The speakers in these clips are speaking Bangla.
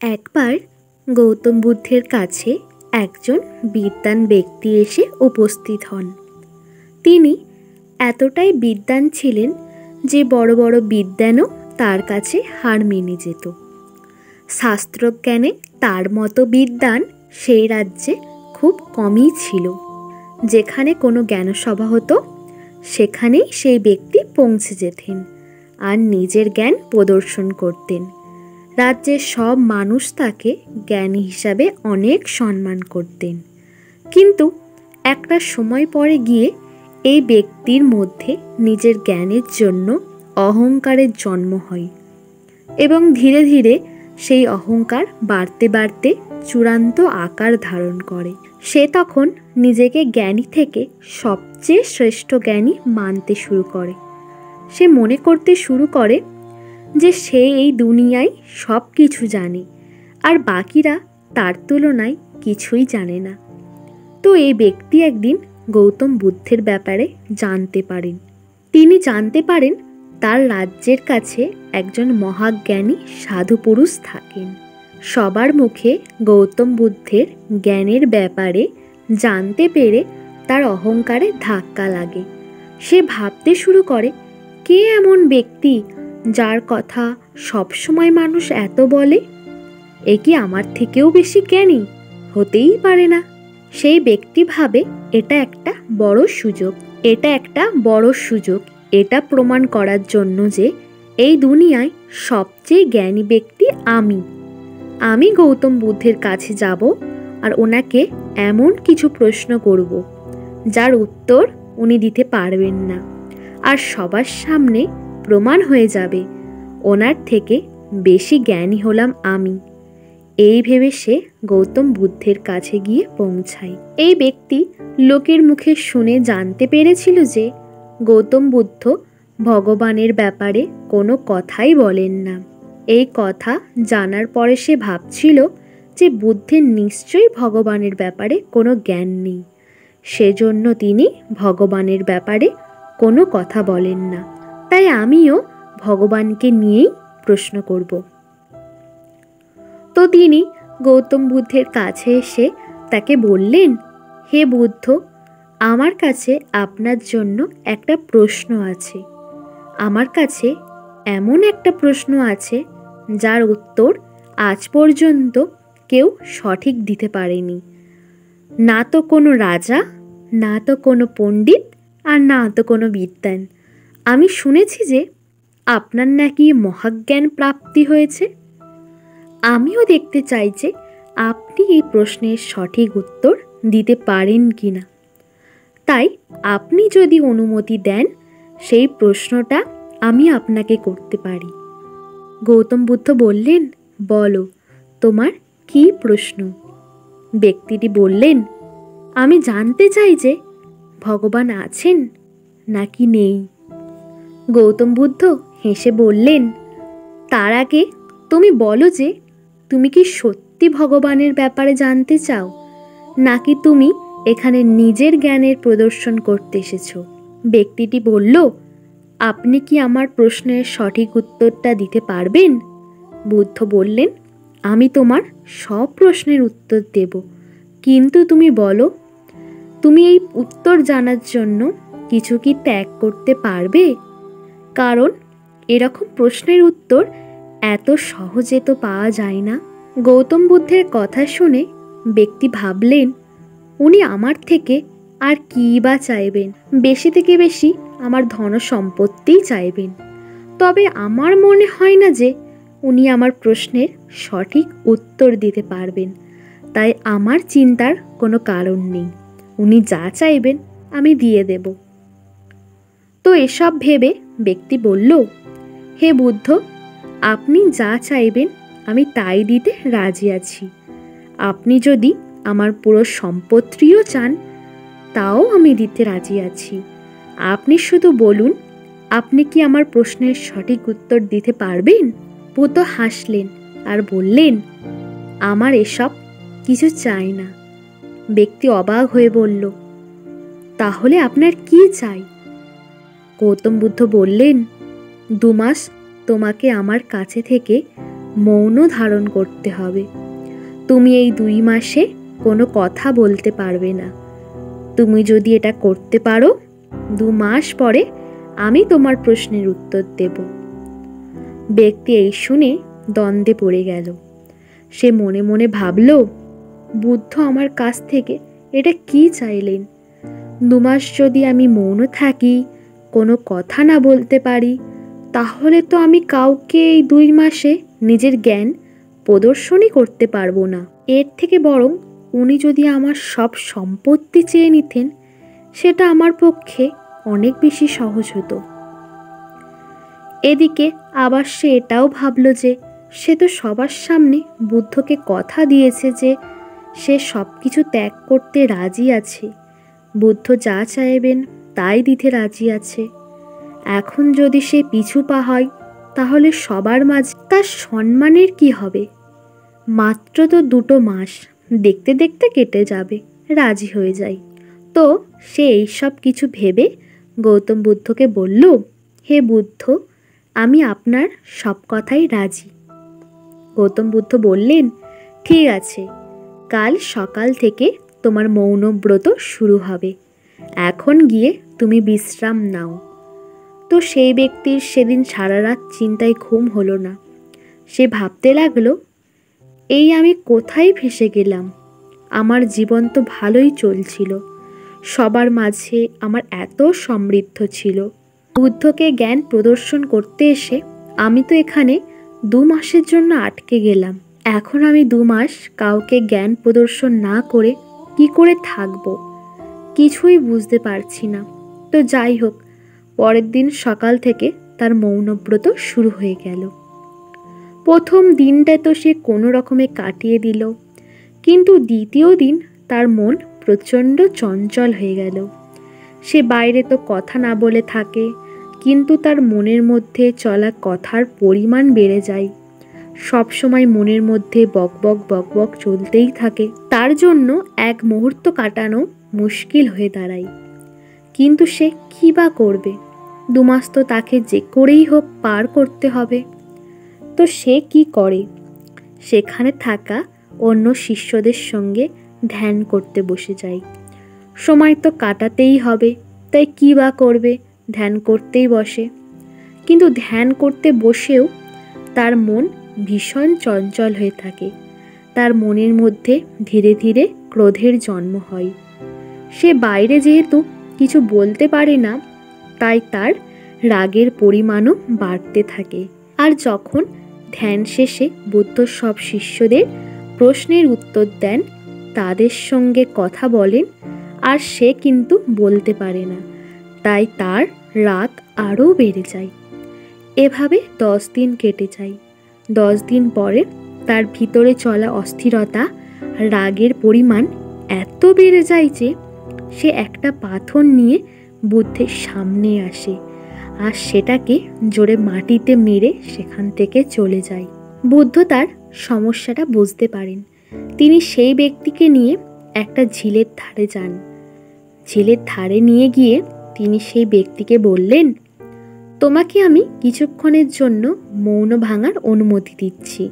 একবার গৌতম বুদ্ধের কাছে একজন বিদ্বান ব্যক্তি এসে উপস্থিত হন। তিনি এতটাই বিদ্বান ছিলেন যে বড় বড় বিদ্বানও তার কাছে হার মেনে যেত। শাস্ত্রজ্ঞানে তার মতো বিদ্বান সেই রাজ্যে খুব কমই ছিল। যেখানে কোনো জ্ঞানসভা হতো সেখানেই সেই ব্যক্তি পৌঁছে যেতেন আর নিজের জ্ঞান প্রদর্শন করতেন। রাজ্যের সব মানুষ তাকে জ্ঞানী হিসাবে অনেক সম্মান করতেন। কিন্তু একটা সময় পরে গিয়ে এই ব্যক্তির মধ্যে নিজের জ্ঞানের জন্য অহংকারের জন্ম হয় এবং ধীরে ধীরে সেই অহংকার বাড়তে বাড়তে চূড়ান্ত আকার ধারণ করে। সে তখন নিজেকে জ্ঞানী থেকে সবচেয়ে শ্রেষ্ঠ জ্ঞানী মানতে শুরু করে। সে মনে করতে শুরু করে যে সে এই দুনিয়ায় সব কিছু জানে আর বাকিরা তার তুলনায় কিছুই জানে না। তো এই ব্যক্তি একদিন গৌতম বুদ্ধের ব্যাপারে জানতে পারেন। তিনি জানতে পারেন তার রাজ্যের কাছে একজন মহাজ্ঞানী সাধু পুরুষ থাকেন। সবার মুখে গৌতম বুদ্ধের জ্ঞানের ব্যাপারে জানতে পেরে তার অহংকারে ধাক্কা লাগে। সে ভাবতে শুরু করে, কে এমন ব্যক্তি যার কথা সবসময় মানুষ এত বলে? এ কি আমার থেকেও বেশি জ্ঞানী? হতেই পারে না। সেই ব্যক্তি ভাবে এটা একটা বড় সুযোগ এটা প্রমাণ করার জন্য যে এই দুনিয়ায় সবচেয়ে জ্ঞানী ব্যক্তি আমি গৌতম বুদ্ধের কাছে যাব আর ওনাকে এমন কিছু প্রশ্ন করব যার উত্তর উনি দিতে পারবেন না, আর সবার সামনে প্রমাণ হয়ে যাবে ওনার থেকে বেশি জ্ঞানী হলাম আমি। এই ভেবে সে গৌতম বুদ্ধের কাছে গিয়ে পৌঁছায়। এই ব্যক্তি লোকের মুখে শুনে জানতে পেরেছিল যে গৌতম বুদ্ধ ভগবানের ব্যাপারে কোনো কথাই বলেন না। এই কথা জানার পরে সে ভাবছিল যে বুদ্ধের নিশ্চয়ই ভগবানের ব্যাপারে কোনো জ্ঞান নেই, সেজন্য তিনি ভগবানের ব্যাপারে কোনো কথা বলেন না। তাই আমিও ভগবানকে নিয়েই প্রশ্ন করব। তো তিনি গৌতম বুদ্ধের কাছে এসে তাকে বললেন, হে বুদ্ধ, আমার কাছে আপনার জন্য একটা প্রশ্ন আছে। আমার কাছে এমন একটা প্রশ্ন আছে যার উত্তর আজ পর্যন্ত কেউ সঠিক দিতে পারেনি। না তো কোনো রাজা, না তো কোনো পণ্ডিত, আর না তো কোনো বিদ্বান। আমি শুনেছি যে আপনার নাকি মহাজ্ঞান প্রাপ্তি হয়েছে। আমিও দেখতে চাই যে আপনি এই প্রশ্নের সঠিক উত্তর দিতে পারেন কি না। তাই আপনি যদি অনুমতি দেন সেই প্রশ্নটা আমি আপনাকে করতে পারি। গৌতম বুদ্ধ বললেন, বলো তোমার কি প্রশ্ন? ব্যক্তিটি বললেন, আমি জানতে চাই যে ভগবান আছেন নাকি নেই। গৌতম বুদ্ধ হেসে বললেন, তার আগে তুমি বলো যে তুমি কি সত্যি ভগবানের ব্যাপারে জানতে চাও, নাকি তুমি এখানে নিজের জ্ঞানের প্রদর্শন করতে এসেছো? ব্যক্তিটি বলল, আপনি কি আমার প্রশ্নের সঠিক উত্তরটা দিতে পারবেন? বুদ্ধ বললেন, আমি তোমার সব প্রশ্নের উত্তর দেব, কিন্তু তুমি বলো, তুমি এই উত্তর জানার জন্য কিছু কি ত্যাগ করতে পারবে? কারণ এরকম প্রশ্নের উত্তর এত সহজে তো পাওয়া যায় না। গৌতম বুদ্ধের কথা শুনে ব্যক্তি ভাবলেন, উনি আমার থেকে আর কী বা চাইবেন? বেশি থেকে বেশি আমার ধন সম্পত্তিই চাইবেন। তবে আমার মনে হয় না যে উনি আমার প্রশ্নের সঠিক উত্তর দিতে পারবেন। তাই আমার চিন্তার কোনো কারণ নেই। উনি যা চাইবেন আমি দিয়ে দেব। তো এসব ভেবে ব্যক্তি বলল, হে বুদ্ধ, আপনি যা চাইবেন আমি তাই দিতে রাজি আছি। আপনি যদি আমার পুরো সম্পত্তিও চান তাও আমি দিতে রাজি আছি। আপনি শুধু বলুন, আপনি কি আমার প্রশ্নের সঠিক উত্তর দিতে পারবেন? বুদ্ধ হাসলেন আর বললেন, আমার এসব কিছু চাই না। ব্যক্তি অবাক হয়ে বলল, তাহলে আপনার কি চাই? গৌতম বুদ্ধ বললেন, 2 মাস তোমাকে আমার কাছে থেকে মৌন ধারণ করতে হবে। তুমি এই 2 মাসে কোনো কথা বলতে পারবে না। তুমি যদি এটা করতে পারো, 2 মাস পরে আমি তোমার প্রশ্নের উত্তর দেব। ব্যক্তি এই শুনে দ্বন্দ্বে পড়ে গেল। সে মনে মনে ভাবল, বুদ্ধ আমার কাছ থেকে এটা কি চাইলেন? 2 মাস যদি আমি মৌন থাকি, কোনো কথা না বলতে পারি, তাহলে তো আমি কাউকে এই 2 মাসে নিজের জ্ঞান প্রদর্শনই করতে পারবো না। এর থেকে বরং উনি যদি আমার সব সম্পত্তি চেয়ে নিতেন, সেটা আমার পক্ষে অনেক বেশি সহজ হতো। এদিকে আবার সে এটাও ভাবল যে সে তো সবার সামনে বুদ্ধকে কথা দিয়েছে যে সে সব কিছু ত্যাগ করতে রাজি আছে। বুদ্ধ যা চাইবেন তাই দিতে রাজি আছে। এখন যদি সে পিছু পা হয়, তাহলে সবার মাঝে তার সম্মানের কি হবে? মাত্র তো 2 মাস, দেখতে দেখতে কেটে যাবে, রাজি হয়ে যায়। তো সে এইসব কিছু ভেবে গৌতম বুদ্ধকে বলল, হে বুদ্ধ, আমি আপনার সব কথাই রাজি। গৌতম বুদ্ধ বললেন, ঠিক আছে, কাল সকাল থেকে তোমার মৌন ব্রত শুরু হবে। এখন গিয়ে তুমি বিশ্রাম নাও। তো সেই ব্যক্তির সেদিন সারা রাত চিন্তায় ঘুম হলো না। সে ভাবতে লাগলো, এই আমি কোথায় ফেসে গেলাম? আমার জীবন তো ভালোই চলছিল, সবার মাঝে আমার এত সমৃদ্ধ ছিল। বুদ্ধকে জ্ঞান প্রদর্শন করতে এসে আমি তো এখানে 2 মাসের জন্য আটকে গেলাম। এখন আমি 2 মাস কাউকে জ্ঞান প্রদর্শন না করে কি করে থাকবো? কিছুই বুঝতে পারছি না। তো যাই হোক, পরের দিন সকাল থেকে তার মৌনব্রত শুরু হয়ে গেল। প্রথম দিনটা তো সে কোনো রকমে কাটিয়ে দিল, কিন্তু দ্বিতীয় দিন তার মন প্রচণ্ড চঞ্চল হয়ে গেল। সে বাইরে তো কথা না বলে থাকে, কিন্তু তার মনের মধ্যে চলা কথার পরিমাণ বেড়ে যায়। সবসময় মনের মধ্যে বকবক বকবক চলতেই থাকে। তার জন্য এক মুহূর্ত কাটানো মুশকিল হয়ে দাঁড়ায়। কিন্তু সে কী বা করবে? 2 মাস তো তাকে যে করেই হোক পার করতে হবে। তো সে কি করে? সেখানে থাকা অন্য শিষ্যদের সঙ্গে ধ্যান করতে বসে যায়। সময় তো কাটাতেই হবে, তাই কী বা করবে? ধ্যান করতেই বসে। কিন্তু ধ্যান করতে বসেও তার মন ভীষণ চঞ্চল হয়ে থাকে। তার মনের মধ্যে ধীরে ধীরে ক্রোধের জন্ম হয়। সে বাইরে যেহেতু কিছু বলতে পারে না, তাই তার রাগের পরিমাণও বাড়তে থাকে। আর যখন ধ্যান শেষে বুদ্ধ সব শিষ্যদের প্রশ্নের উত্তর দেন, তাদের সঙ্গে কথা বলেন, আর সে কিন্তু বলতে পারে না, তাই তার রাগ আরও বেড়ে যায়। এভাবে 10 দিন কেটে যায়। 10 দিন পরে তার ভিতরে চলা অস্থিরতা, রাগের পরিমাণ এত বেড়ে যায় যে সে একটা পাথর নিয়ে বুদ্ধের সামনে আসে, আর সেটাকে জোরে মাটিতে মেরে সেখান থেকে চলে যায়। বুদ্ধ তার সমস্যাটা বুঝতে পারেন। তিনি সেই ব্যক্তিকে নিয়ে একটা ঝিলের ধারে যান। ঝিলের ধারে নিয়ে গিয়ে তিনি সেই ব্যক্তিকে বললেন, তোমাকে আমি কিছুক্ষণের জন্য মৌন ভাঙার অনুমতি দিচ্ছি।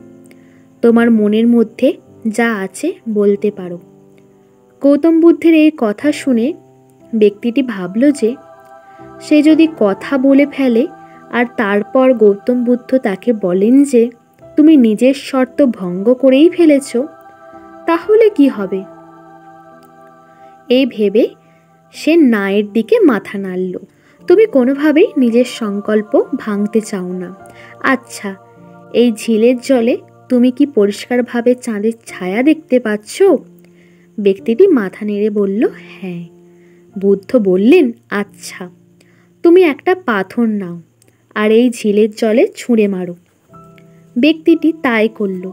তোমার মনের মধ্যে যা আছে বলতে পারো। গৌতম বুদ্ধের এই কথা শুনে ব্যক্তিটি ভাবল যে সে যদি কথা বলে ফেলে আর তারপর গৌতম বুদ্ধ তাকে বলেন যে তুমি নিজের শর্ত ভঙ্গ করেই ফেলেছ, তাহলে কি হবে? এই ভেবে সে নায়ের দিকে মাথা নাড়ল। তুমি কোনোভাবেই নিজের সংকল্প ভাঙতে চাও না। আচ্ছা, এই ঝিলের জলে তুমি কি পরিষ্কারভাবে চাঁদের ছায়া দেখতে পাচ্ছ? ব্যক্তিটি মাথা নেড়ে বলল, হ্যাঁ। বুদ্ধ বললেন, আচ্ছা, তুমি একটা পাথর নাও আর এই ঝিলের জলে ছুঁড়ে মারো। ব্যক্তিটি তাই করল।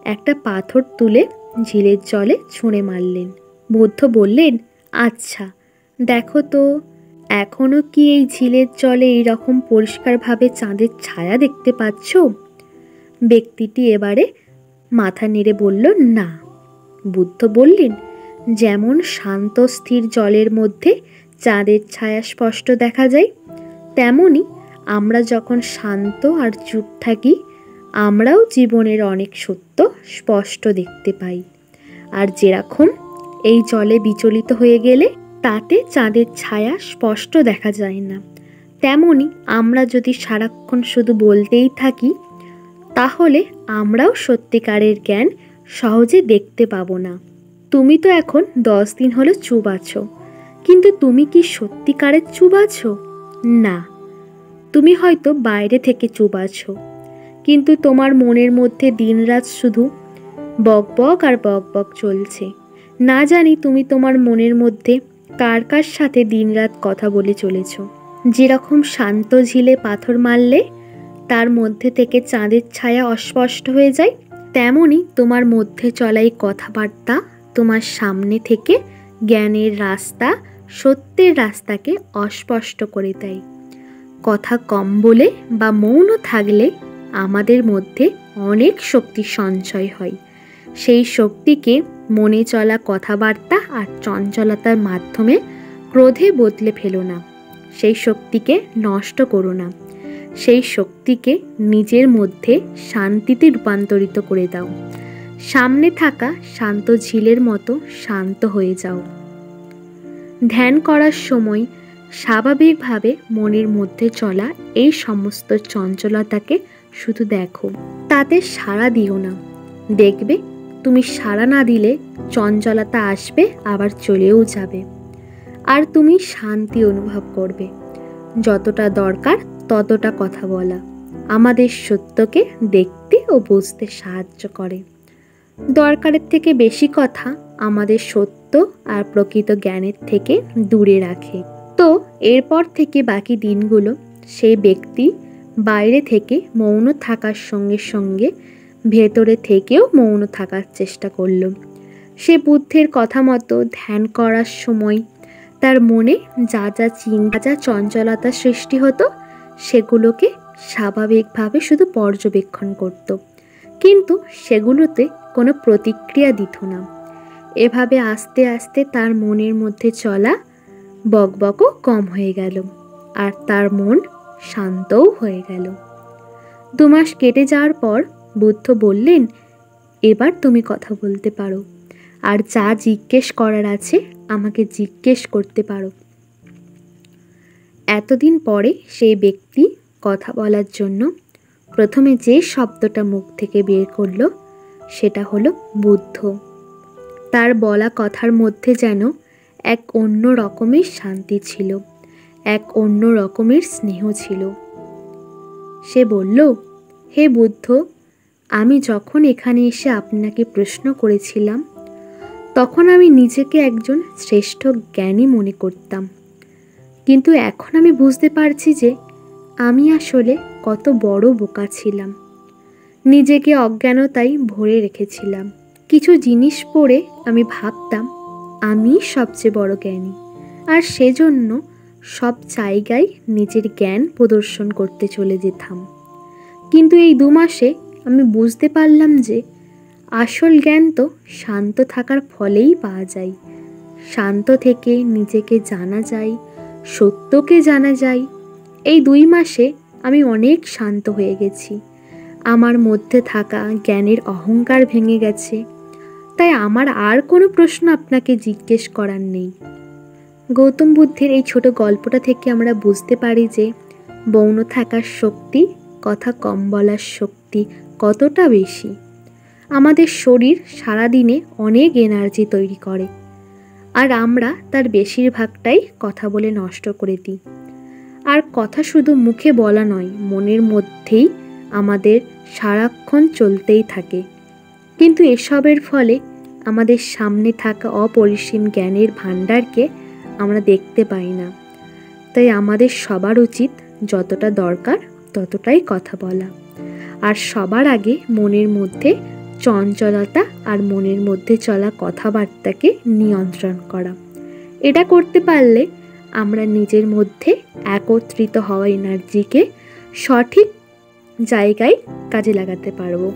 একটা পাথর তুলে ঝিলের জলে ছুঁড়ে মারলেন। বুদ্ধ বললেন, আচ্ছা, দেখো তো এখনো কি এই ঝিলের জলে এইরকম পরিষ্কারভাবে চাঁদের ছায়া দেখতে পাচ্ছ? ব্যক্তিটি এবারে মাথা নেড়ে বলল, না। বুদ্ধ বললেন, যেমন শান্ত স্থির জলের মধ্যে চাঁদের ছায়া স্পষ্ট দেখা যায়, তেমনি আমরা যখন শান্ত আর চুপ থাকি, আমরাও জীবনের অনেক সত্য স্পষ্ট দেখতে পাই। আর যেরকম এই জলে বিচলিত হয়ে গেলে তাতে চাঁদের ছায়া স্পষ্ট দেখা যায় না, তেমনি আমরা যদি সারাক্ষণ শুধু বলতেই থাকি তাহলে আমরাও সত্যিকারের জ্ঞান সহজে দেখতে পাবো না। তুমি তো এখন 10 দিন হলো চুপ আছো, কিন্তু তুমি কি সত্যিকারের চুপ আছো? না, তুমি হয়তো বাইরে থেকে চুপ আছো, কিন্তু তোমার মনের মধ্যে দিনরাত শুধু বকবক আর বকবক চলছে। না জানি তুমি তোমার মনের মধ্যে কার কার সাথে দিনরাত কথা বলে চলেছ। যেরকম শান্ত ঝিলে পাথর মারলে তার মধ্যে থেকে চাঁদের ছায়া অস্পষ্ট হয়ে যায়, তেমনি তোমার মধ্যে চলাই কথাবার্তা তোমার সামনে থেকে জ্ঞানের রাস্তা, সত্যের রাস্তাকে অস্পষ্ট করে দেয়। কথা কম বলে বা মৌন থাকলে আমাদের মধ্যে অনেক শক্তি সঞ্চয় হয়। সেই শক্তিকে মনে চলা কথাবার্তা আর চঞ্চলতার মাধ্যমে ক্রোধে বদলে ফেলো না। সেই শক্তিকে নষ্ট করো না। সেই শক্তিকে নিজের মধ্যে শান্তিতে রূপান্তরিত করে দাও। সামনে থাকা শান্ত ঝিলের মতো শান্ত হয়ে যাও। ধ্যান করার সময় স্বাভাবিকভাবে মনের মধ্যে চলা এই সমস্ত চঞ্চলতাকে শুধু দেখো, তাতে সাড়া দিও না। দেখবে তুমি সাড়া না দিলে চঞ্চলতা আসবে, আবার চলেও যাবে, আর তুমি শান্তি অনুভব করবে। যতটা দরকার ততটা কথা বলা আমাদের সত্যকে দেখতে ও বুঝতে সাহায্য করে। দরকারের থেকে বেশি কথা আমাদের সত্য আর প্রকৃত জ্ঞানের থেকে দূরে রাখে। তো এরপর থেকে বাকি দিনগুলো সেই ব্যক্তি বাইরে থেকে মৌন থাকার সঙ্গে সঙ্গে ভেতরে থেকেও মৌন থাকার চেষ্টা করল। সে বুদ্ধের কথা মতো ধ্যান করার সময় তার মনে যা যা চিন্তা, যা চঞ্চলতা সৃষ্টি হতো সেগুলোকে স্বাভাবিকভাবে শুধু পর্যবেক্ষণ করত, কিন্তু সেগুলোতে কোনো প্রতিক্রিয়া দিত না। এভাবে আস্তে আস্তে তার মনের মধ্যে চলা বকবকও কম হয়ে গেল, আর তার মন শান্তও হয়ে গেল। 2 মাস কেটে যাওয়ার পর বুদ্ধ বললেন, এবার তুমি কথা বলতে পারো, আর যা জিজ্ঞেস করার আছে আমাকে জিজ্ঞেস করতে পারো। এতদিন পরে সেই ব্যক্তি কথা বলার জন্য প্রথমে যে শব্দটা মুখ থেকে বের করলো সেটা হলো বুদ্ধ। তার বলা কথার মধ্যে যেন এক অন্য রকমের শান্তি ছিল, এক অন্য রকমের স্নেহ ছিল। সে বলল, হে বুদ্ধ, আমি যখন এখানে এসে আপনাকে প্রশ্ন করেছিলাম তখন আমি নিজেকে একজন শ্রেষ্ঠ জ্ঞানী মনে করতাম, কিন্তু এখন আমি বুঝতে পারছি যে আমি আসলে কত বড় বোকা ছিলাম। নিজেকে অজ্ঞানতায় ভরে রেখেছিলাম। কিছু জিনিস পড়ে আমি ভাবতাম আমি সবচেয়ে বড় জ্ঞানী, আর সেজন্য সব জায়গায় নিজের জ্ঞান প্রদর্শন করতে চলে যেতাম। কিন্তু এই 2 মাসে আমি বুঝতে পারলাম যে আসল জ্ঞান তো শান্ত থাকার ফলেই পাওয়া যায়। শান্ত থেকে নিজেকে জানা যায়, সত্যকে জানা যায়। এই 2 মাসে আমি অনেক শান্ত হয়ে গেছি। আমার মধ্যে থাকা জ্ঞানের অহংকার ভেঙে গেছে। তাই আমার আর কোনো প্রশ্ন আপনাকে জিজ্ঞেস করার নেই। গৌতম বুদ্ধের এই ছোট গল্পটা থেকে আমরা বুঝতে পারি যে মৌন থাকার শক্তি, কথা কম বলার শক্তি কতটা বেশি। আমাদের শরীর সারাদিনে অনেক এনার্জি তৈরি করে, আর আমরা তার বেশিরভাগটাই কথা বলে নষ্ট করে দিই। আর কথা শুধু মুখে বলা নয়, মনের মধ্যেই আমাদের সারাক্ষণ চলতেই থাকে। কিন্তু এসবের ফলে আমাদের সামনে থাকা অপরিসীম জ্ঞানের ভাণ্ডারকে আমরা দেখতে পাই না। তাই আমাদের সবার উচিত যতটা দরকার ততটাই কথা বলা, আর সবার আগে মনের মধ্যে চঞ্চলতা আর মনের মধ্যে চলা কথাবার্তাকে নিয়ন্ত্রণ করা। এটা করতে পারলে আমরা নিজের মধ্যে একত্রিত হওয়া এনার্জিকে সঠিক জায়গায় কাজে লাগাতে পারবো।